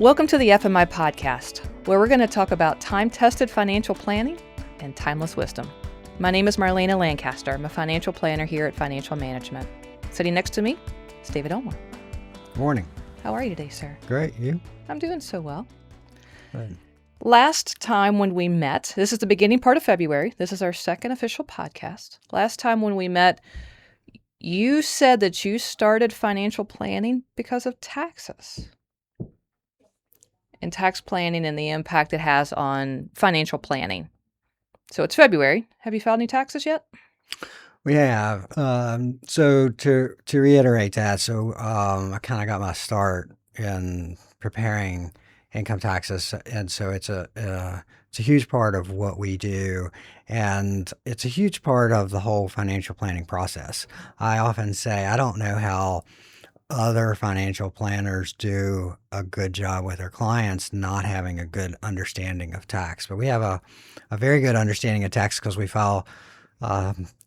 Welcome to the FMI podcast, where we're going to talk about time-tested financial planning and timeless wisdom. My name is Marlana Lancaster. I'm a financial planner here at Financial Management. Sitting next to me is David Elmore. Morning. How are you today, sir? Great. You? I'm doing so well. Good. Last time when we met, this is the beginning part of February. This is our second official podcast. Last time when we met, you said that you started financial planning because of taxes. And tax planning and the impact it has on financial planning. So it's February. Have you filed any taxes yet? We have. So to reiterate that, I kind of got my start in preparing income taxes, and so it's a huge part of what we do, and it's a huge part of the whole financial planning process. I often say I don't know how other financial planners do a good job with their clients not having a good understanding of tax. But we have a very good understanding of tax because we file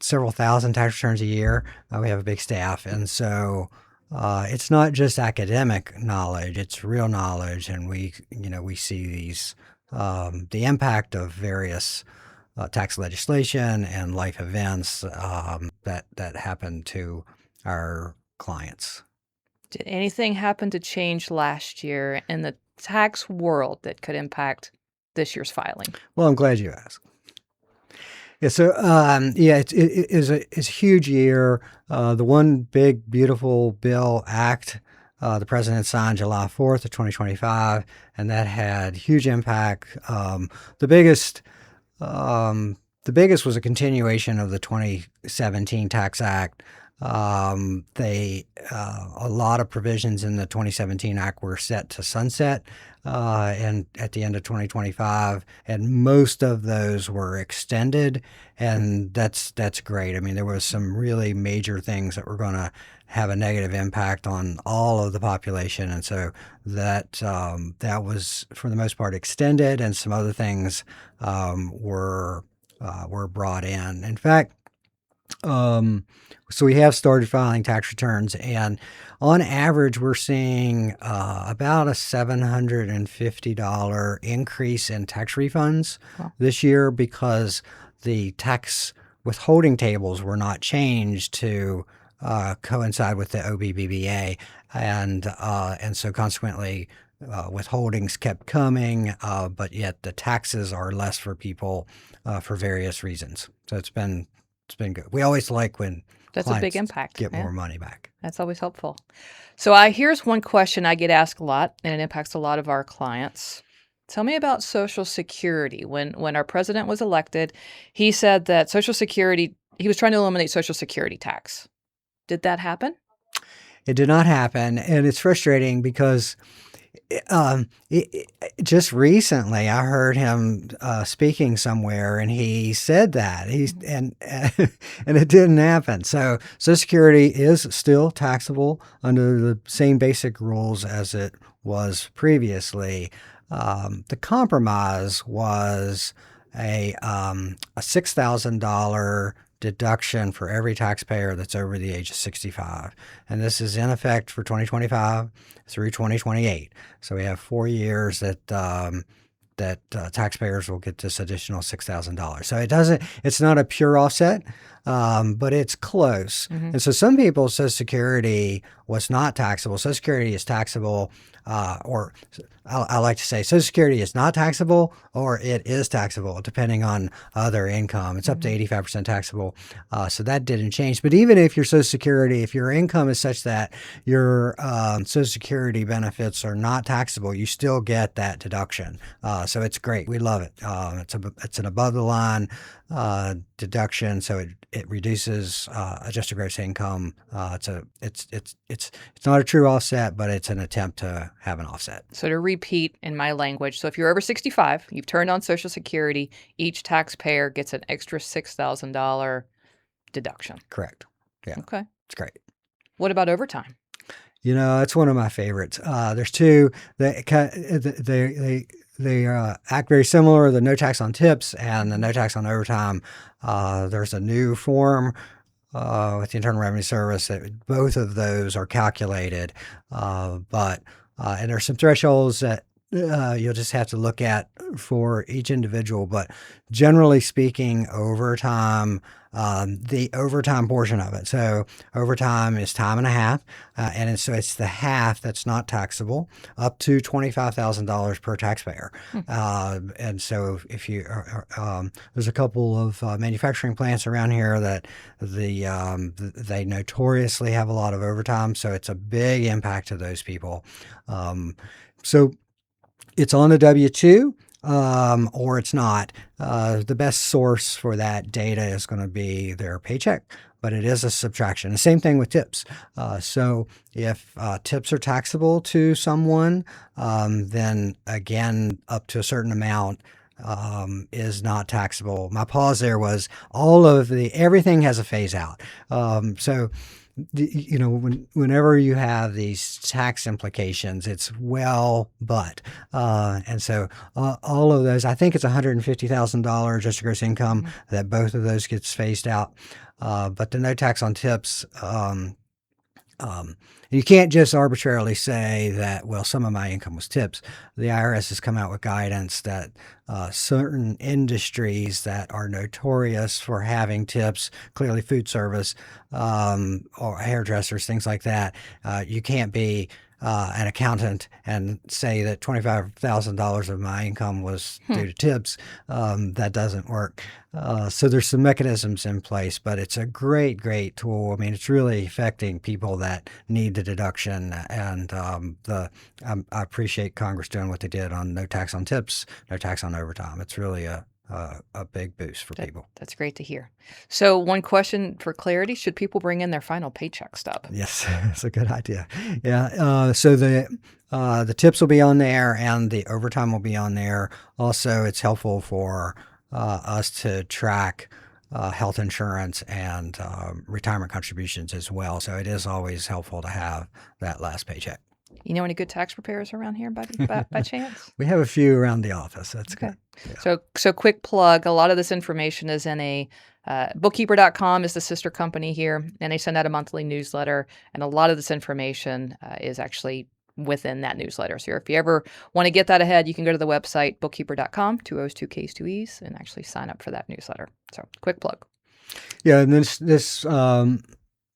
several thousand tax returns a year. We have a big staff. And so it's not just academic knowledge, it's real knowledge. And we see these, the impact of various tax legislation and life events that happen to our clients. Did anything happen to change last year in the tax world that could impact this year's filing? Well, I'm glad you asked. Yeah, so it's a huge year. The one big, beautiful bill act the president signed July 4th of 2025, and that had huge impact. The biggest was a continuation of the 2017 Tax Act. A lot of provisions in the 2017 Act were set to sunset and at the end of 2025, and most of those were extended, and that's great. I mean, there was some really major things that were going to have a negative impact on all of the population, and so that was for the most part extended, and some other things were brought in. In fact, so we have started filing tax returns, and on average, we're seeing about a $750 increase in tax refunds this year because the tax withholding tables were not changed to coincide with the OBBBA, and so consequently, withholdings kept coming, but yet the taxes are less for people for various reasons. So it's been good. We always like when that's a big impact. Get more money back. That's always helpful. So here's one question I get asked a lot, and it impacts a lot of our clients. Tell me about Social Security. When our president was elected, he said that Social Security, he was trying to eliminate Social Security tax. Did that happen? It did not happen, and it's frustrating because just recently I heard him speaking somewhere, and he said that and it didn't happen. So Social Security is still taxable under the same basic rules as it was previously. The compromise was a $6,000 deduction for every taxpayer that's over the age of 65. And this is in effect for 2025 through 2028. So we have 4 years that taxpayers will get this additional $6,000. So it's not a pure offset, but it's close. Mm-hmm. And so some people, Social Security was not taxable. Social Security is taxable, or I like to say Social Security is not taxable, or it is taxable, depending on other income. It's up to 85% taxable. So that didn't change. But even if your Social Security, if your income is such that your Social Security benefits are not taxable, you still get that deduction. So it's great. We love it. It's an above the line deduction, so it reduces adjusted gross income. It's not a true offset, but it's an attempt to have an offset. So to repeat in my language, so if you're over 65, you've turned on Social Security, each taxpayer gets an extra $6,000 deduction. Correct. Yeah. Okay. It's great. What about overtime? It's one of my favorites. There's two. They act very similar, the no tax on tips and the no tax on overtime. There's a new form with the Internal Revenue Service that both of those are calculated, but And there's some thresholds that you'll just have to look at for each individual. But generally speaking, overtime, the overtime portion of it. So overtime is time and a half, so it's the half that's not taxable, up to $25,000 per taxpayer. And so if you, there's a couple of manufacturing plants around here that they notoriously have a lot of overtime, so it's a big impact to those people. So it's on a W-2, or it's not. The best source for that data is going to be their paycheck, but it is a subtraction. The same thing with tips. So if tips are taxable to someone, then again, up to a certain amount is not taxable. My pause there was everything has a phase out. So whenever you have these tax implications, it's and so all of those, I think it's $150,000 just gross income that both of those gets phased out. But the no tax on tips, you can't just arbitrarily say that, well, some of my income was tips. The IRS has come out with guidance that certain industries that are notorious for having tips, clearly food service, or hairdressers, things like that, you can't be an accountant and say that $25,000 of my income was due to tips. That doesn't work. So there's some mechanisms in place, but it's a great, great tool. I mean, it's really affecting people that need the deduction. And I appreciate Congress doing what they did on no tax on tips, no tax on overtime. It's really a big boost for people. That's great to hear. So one question for clarity, should people bring in their final paycheck stub? Yes, that's a good idea. Yeah. So the tips will be on there and the overtime will be on there. Also, it's helpful for us to track health insurance and retirement contributions as well. So it is always helpful to have that last paycheck. You know any good tax preparers around here by chance? We have a few around the office. That's okay. Good. Yeah. So quick plug. A lot of this information is in a bookkeeper.com is the sister company here, and they send out a monthly newsletter. And a lot of this information is actually within that newsletter. So if you ever want to get that ahead, you can go to the website, bookkeeper.com, 2 O's, 2 K's, 2 E's, and actually sign up for that newsletter. So quick plug. Yeah, and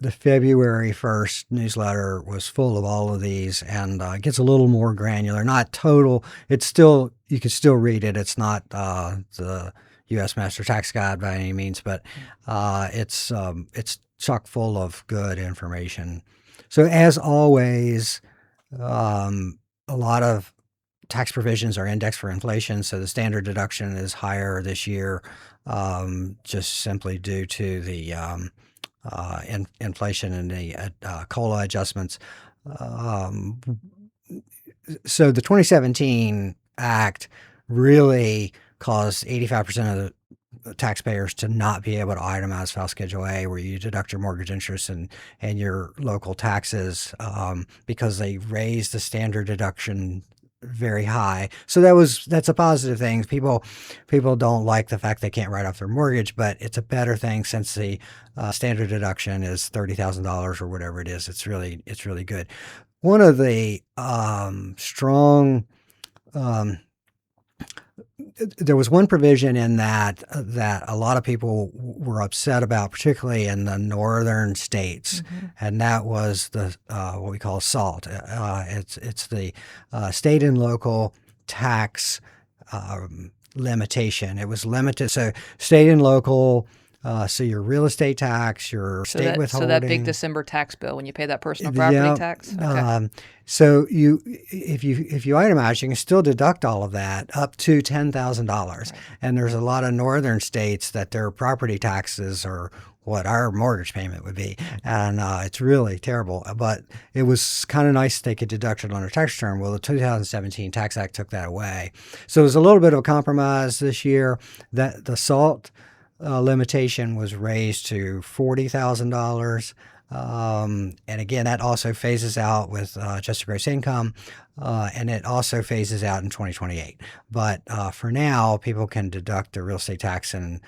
the February 1st newsletter was full of all of these, and it gets a little more granular. Not total. It's still, you can still read it. It's not the U.S. Master Tax Guide by any means, but it's chock full of good information. So as always, a lot of tax provisions are indexed for inflation, so the standard deduction is higher this year, just simply due to the inflation and the COLA adjustments. So the 2017 Act really caused 85% of the taxpayers to not be able to itemize file Schedule A, where you deduct your mortgage interest and your local taxes, because they raised the standard deduction very high. So that's a positive thing. People don't like the fact they can't write off their mortgage, but it's a better thing since the standard deduction is $30,000 or whatever it is. It's really good. One of the strong there was one provision in that a lot of people were upset about, particularly in the northern states, and that was the what we call SALT. It's the state and local tax limitation. It was limited, so state and local. So your real estate tax, your state withholding. So that big December tax bill when you pay that personal property tax. Okay. So if you itemize, you can still deduct all of that up to $10,000. Right. And there's a lot of northern states that their property taxes are what our mortgage payment would be, and it's really terrible. But it was kind of nice to take a deduction on a tax return. Well, the 2017 Tax Act took that away, so it was a little bit of a compromise this year. That the SALT limitation was raised to $40,000. And again, that also phases out with adjusted gross income, and it also phases out in 2028. But for now, people can deduct their real estate tax and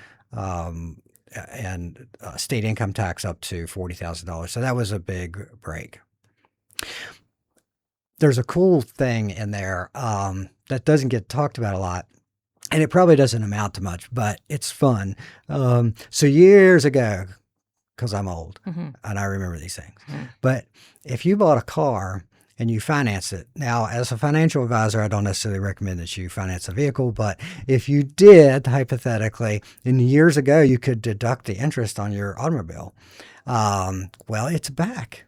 state income tax up to $40,000. So that was a big break. there's a cool thing in there that doesn't get talked about a lot. And it probably doesn't amount to much, but it's fun. So years ago, because I'm old Mm-hmm. and I remember these things, Mm-hmm. but if you bought a car and you finance it, now as a financial advisor, I don't necessarily recommend that you finance a vehicle, but if you did, hypothetically, and years ago, you could deduct the interest on your automobile. Well, it's back.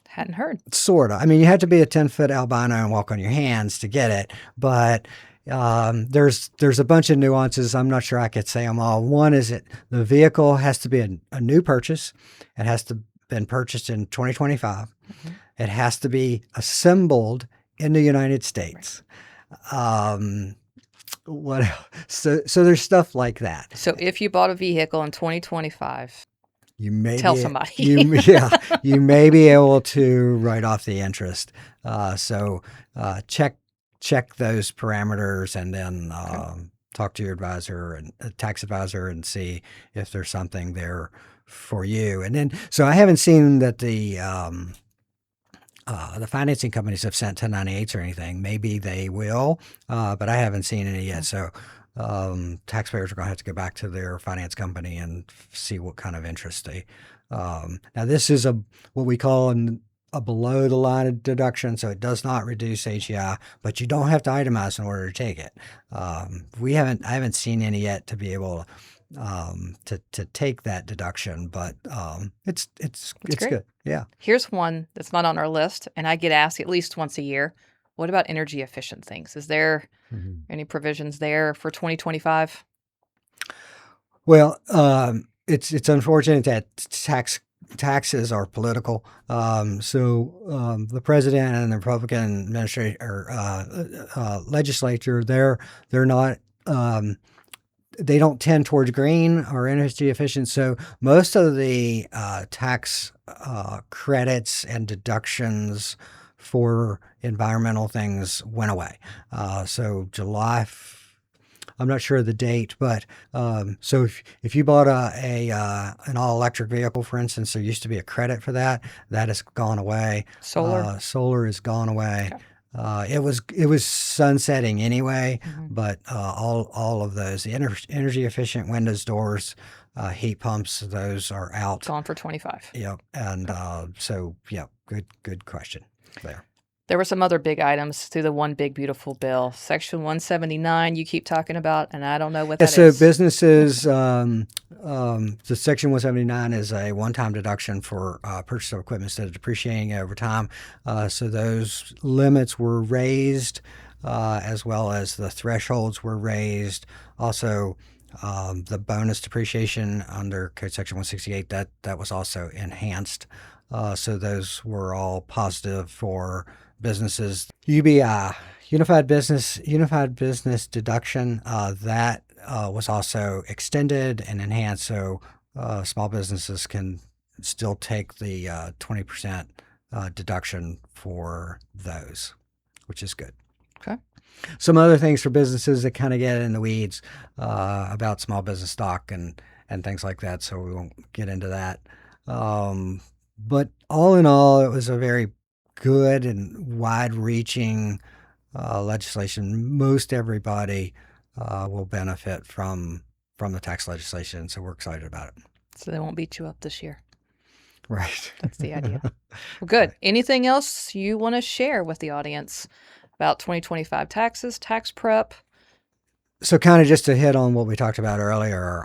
Hadn't heard. Sort of. I mean, you had to be a 10-foot albino and walk on your hands to get it, but there's a bunch of nuances. I'm not sure I could say them all. One is that the vehicle has to be a new purchase. It has to been purchased in 2025. Mm-hmm. It has to be assembled in the United States. What else? So there's stuff like that. So if you bought a vehicle in 2025, You may tell be, somebody. you may be able to write off the interest. So check those parameters, and then talk to your advisor and tax advisor and see if there's something there for you. And then, so I haven't seen that the financing companies have sent 1098s or anything. Maybe they will, but I haven't seen any yet. So taxpayers are going to have to go back to their finance company and see what kind of interest they. Now, this is what we call a below the line deduction, so it does not reduce AGI, but you don't have to itemize in order to take it. I haven't seen any yet to be able to take that deduction, but it's great. good. Yeah. Here's one that's not on our list, and I get asked at least once a year. What about energy efficient things? Is there any provisions there for 2025? Well, it's unfortunate that taxes are political. So the president and the Republican legislature, they're not. They don't tend towards green or energy efficient. So most of the tax credits and deductions for environmental things went away. So July, I'm not sure of the date, but so if you bought an all electric vehicle, for instance, there used to be a credit for that. That has gone away. Solar? Solar has gone away. Okay. It was sunsetting anyway, Mhm. but all of those, the energy efficient windows, doors, heat pumps, those are out. Gone for 25. Yep. And so yeah, good question there. There were some other big items through the one big beautiful bill. Section 179 you keep talking about, and I don't know what that So is. businesses, the Section 179 is a one-time deduction for purchase of equipment instead of depreciating over time. So those limits were raised, as well as the thresholds were raised. Also, the bonus depreciation under Code Section 168, that was also enhanced. So those were all positive for businesses. UBI, Unified Business Deduction, that was also extended and enhanced, so small businesses can still take the 20% deduction for those, which is good. Okay. Some other things for businesses that kind of get in the weeds about small business stock and things like that, so we won't get into that. But all in all, it was a very good and wide-reaching legislation. Most everybody will benefit from the tax legislation, so we're excited about it. So they won't beat you up this year. Right. That's the idea. Well, good. Anything else you want to share with the audience about 2025 taxes, tax prep? So kind of just to hit on what we talked about earlier,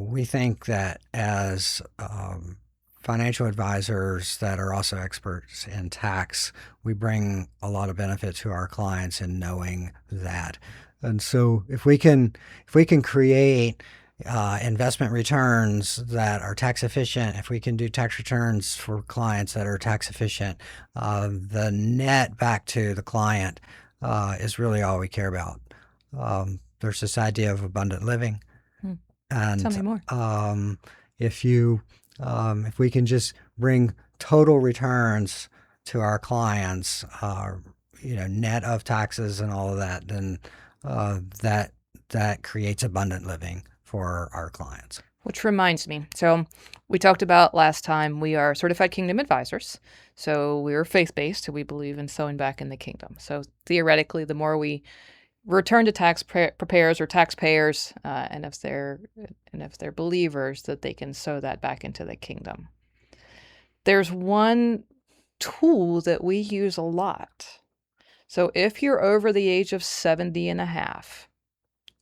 we think that as financial advisors that are also experts in tax, we bring a lot of benefit to our clients in knowing that. And so if we can create investment returns that are tax efficient, if we can do tax returns for clients that are tax efficient, the net back to the client is really all we care about. There's this idea of abundant living, and Tell me more. if we can just bring total returns to our clients, net of taxes and all of that, then that creates abundant living for our clients. Which reminds me, so we talked about last time we are certified kingdom advisors. So we are faith-based, so we believe in sowing back in the kingdom. So theoretically, the more we return to tax preparers or taxpayers, and if they're believers, that they can sow that back into the kingdom. There's one tool that we use a lot. So if you're over the age of 70 and a half,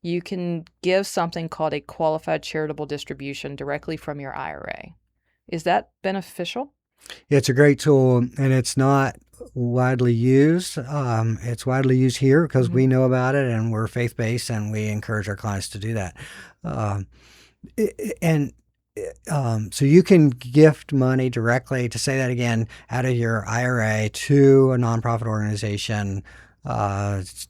you can give something called a qualified charitable distribution directly from your IRA. Is that beneficial? It's a great tool, and it's not widely used. It's widely used here because we know about it, and we're faith-based, and we encourage our clients to do that. So you can gift money directly, to say that again, out of your IRA to a nonprofit organization,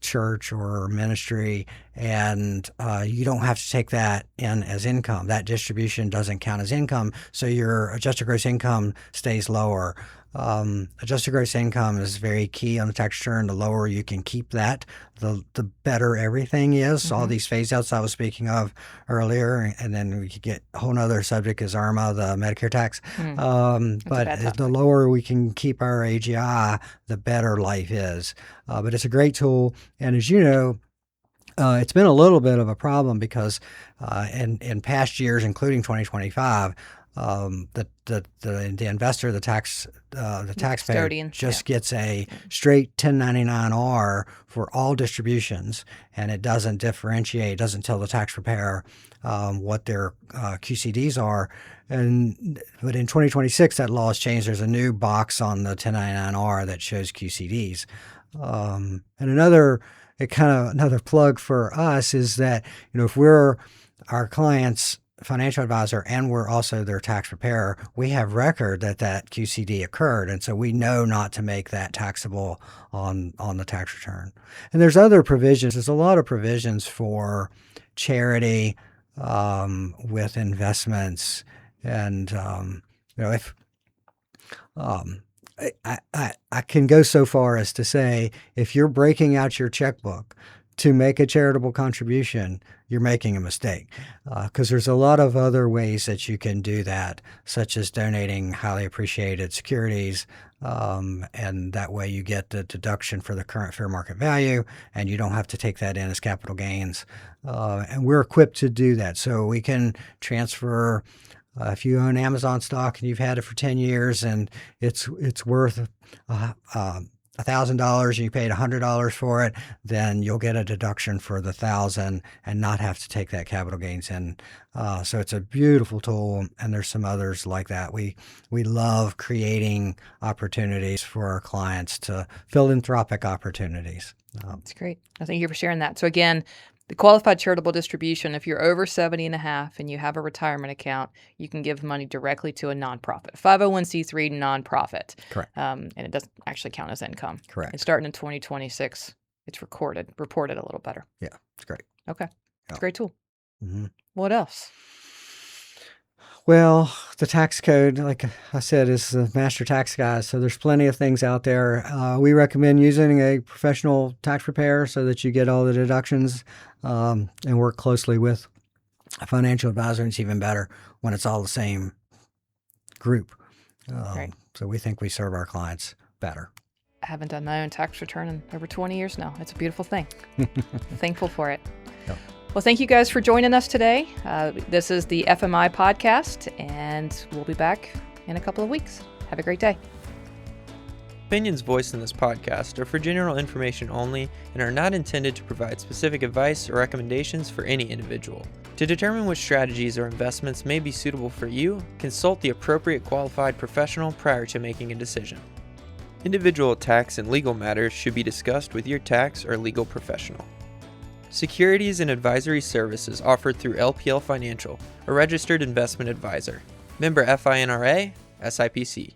church or ministry, and you don't have to take that in as income. That distribution doesn't count as income, so your adjusted gross income stays lower. Adjusted gross income is very key on the tax return. The lower you can keep that, the better everything is. All these phase outs I was speaking of earlier, and then we could get a whole nother subject is ARMA, the Medicare tax. But the lower we can keep our AGI, the better life is. But it's a great tool, and as you know, it's been a little bit of a problem because in past years, including 2025, the investor, the taxpayer just gets a straight 1099-R for all distributions, and it doesn't differentiate, it doesn't tell the tax preparer what their QCDs are. But in 2026, that law has changed. There's a new box on the 1099-R that shows QCDs. And another plug for us is that, if we're our client's financial advisor and we're also their tax preparer, we have record that QCD occurred, and so we know not to make that taxable on the tax return. And there's other provisions. There's a lot of provisions for charity with investments, and if I can go so far as to say, if you're breaking out your checkbook to make a charitable contribution, you're making a mistake, because there's a lot of other ways that you can do that, such as donating highly appreciated securities, and that way you get the deduction for the current fair market value, and you don't have to take that in as capital gains. And we're equipped to do that, so we can transfer. If you own Amazon stock and you've had it for 10 years and it's worth $1,000 and you paid $100 for it, then you'll get a deduction for the $1,000 and not have to take that capital gains in. So it's a beautiful tool, and there's some others like that. We love creating opportunities for our clients, to philanthropic opportunities. That's great. Thank you for sharing that. So again, the qualified charitable distribution, if you're over 70 and a half and you have a retirement account, you can give money directly to a nonprofit, 501c3 nonprofit. Correct. And it doesn't actually count as income. Correct. It's starting in 2026. It's reported a little better. Yeah, it's great. Okay. Yeah. It's a great tool. Mm-hmm. What else? Well, the tax code, like I said, is the master tax guide, so there's plenty of things out there. We recommend using a professional tax preparer so that you get all the deductions, and work closely with a financial advisor. And it's even better when it's all the same group. Right. So we think we serve our clients better. I haven't done my own tax return in over 20 years now. It's a beautiful thing. Thankful for it. Yep. Well, thank you guys for joining us today. This is the FMI podcast, and we'll be back in a couple of weeks. Have a great day. Opinions voiced in this podcast are for general information only and are not intended to provide specific advice or recommendations for any individual. To determine which strategies or investments may be suitable for you, consult the appropriate qualified professional prior to making a decision. Individual tax and legal matters should be discussed with your tax or legal professional. Securities and advisory services offered through LPL Financial, a registered investment advisor. Member FINRA, SIPC.